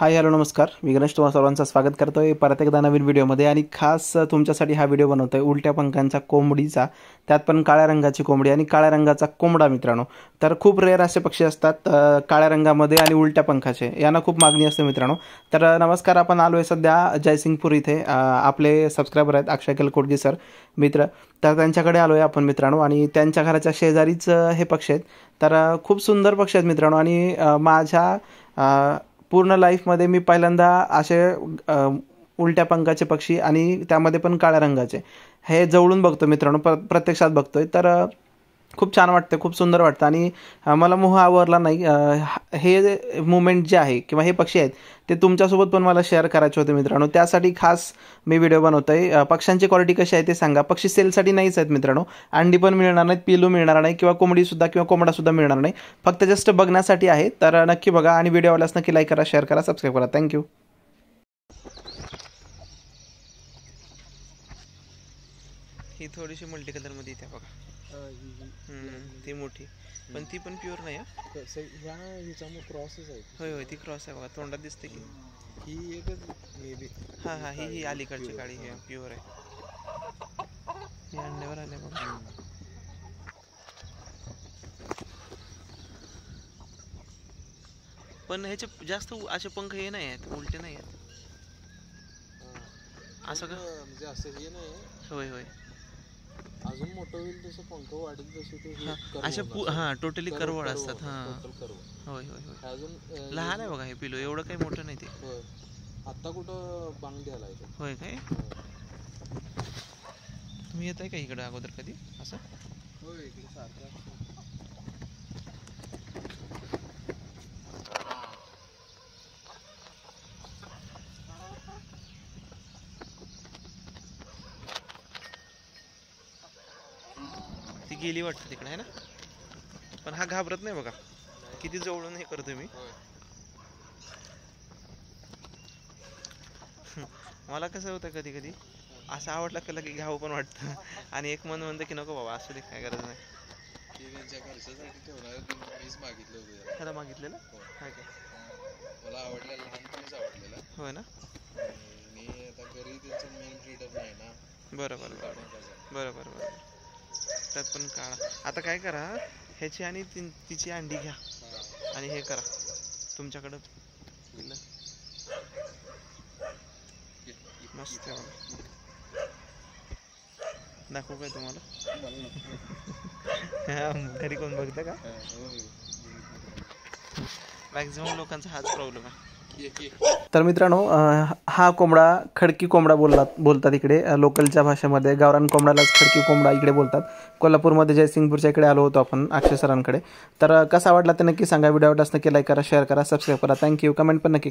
Hi hello नमस्कार. मी गणेश तुम्हा सर्वांचं स्वागत करतोय परत एकदा नवीन व्हिडिओमध्ये आणि खास तुमच्यासाठी हा व्हिडिओ बनवतोय उलट्या पंखांच्या कोंबडीचा, त्यात पण काळ्या रंगाची कोंबडी आणि काळ्या रंगाचा कोंबडा. मित्रांनो, तर खूप रेअर असे पक्षी असतात काळ्या रंगामध्ये आणि उलट्या पंखाचे, यांना खूप मागणी असते मित्रांनो. तर नमस्कार, आपण आलो आहे सध्या जयसिंगपूर इथे. आपले सबस्क्रायबर आहेत अक्षय कलकोटगी सर मित्र, तर त्यांच्याकडे आलो आहे आपण मित्रांनो. आणि त्यांच्या घराच्या शेजारीच हे पक्षी आहेत. तर खूप सुंदर पक्षी आहेत मित्रांनो. आणि माझ्या पूर्ण लाईफमध्ये मी पहिल्यांदा असे उलट्या पंखाचे पक्षी आणि त्यामध्ये पण काळ्या रंगाचे हे जवळून बघतो मित्रांनो, प्रत्यक्षात बघतोय. तर खूप छान वाटतं, खूप सुंदर वाटतं आणि मला मोह आवरला नाही. हे मुमेंट जे आहे किंवा हे पक्षी आहेत ते तुमच्यासोबत पण मला शेअर करायचे होते मित्रांनो. त्यासाठी खास मी व्हिडिओ बनवतोय. पक्ष्यांची क्वालिटी कशी आहे ते सांगा. पक्षी सेलसाठी नाहीच आहेत मित्रांनो. अंडी पण मिळणार नाहीत, पिलू मिळणार नाही किंवा कोंबडीसुद्धा किंवा कोंबडासुद्धा मिळणार नाही. फक्त जस्ट बघण्यासाठी आहे. तर नक्की बघा आणि व्हिडिओ आवडल्यास नक्की लाईक करा, शेअर करा, सबस्क्राईब करा. थँक्यू. ही थोडीशी मल्टी कलरमध्ये इथे बघा. ती मोठी पण ती पण प्युअर नाही. ह्या ह्याच्यामुळे क्रॉसच आहे. होय होय, ती क्रॉस आहे बघा, तोंडात दिसते की. ही एकच मे बी. हां हां, ही अलीकडची काळी आहे, प्युअर आहे. ही अंड्यावर आले बघा. पण ह्याचे जास्त असे पंख हे नाही आहेत, उलटे नाही आहेत. असं का म्हणजे असं हे नाही. होय होय, अजून मोठं होईल तसं पंख वाढेल तसे ते असे हां टोटली करवळ असतात. हां होय होय होय, अजून लहान आहे बघा हे पिलो, एवढं काही मोठं नाही ते. होय, आता कुठं बांग द्यायला आहे. होय काय, तुम्ही येत आहे का इकडं अगोदर कधी असं? होय, इकडे सारखं. ती गेली वाटतं तिकडे आहे ना. पण हा घाबरत नाही बघा, किती जवळून हे करतोय मी. मला कसं होतं कधी कधी असं आवडलं का की घ्यावं पण वाटतं आणि एक मन म्हणतं की नको बाबा असू दे, काय गरज नाही. मागितलं होतं त्याला मागितलेलं काय काय मला आवडलं, लहानपणीच आवडलेला. होय ना. मी आता घरी त्यांचं मेन फ्रीडम नाही ना. बरोबर बरोबर बरोबर बरोबर. त्यात पण काढा. आता काय करा, ह्याची आणि तिची अंडी घ्या आणि हे करा तुमच्याकडं. मस्त आहे बघा, दाखवू काय तुम्हाला? घरी कोण बघतं का? मॅक्झिमम लोकांचा हाच प्रॉब्लेम आहे. तर मित्रांनो, हा कोंबडा खडकी कोंबडा बोलतात इकडे लोकलच्या भाषेमध्ये. गावरान कोंबड्यालाच खडकी कोंबडा इकडे बोलतात. कोल्हापूरमध्ये जयसिंगपूरच्या इकडे आलो होतो आपण अक्षय सरांकडे. तर कसा वाटला ते नक्की सांगा. व्हिडिओ आवडल्यास नक्की लाईक करा, शेअर करा, सबस्क्राईब करा. थँक्यू. कमेंट पण नक्की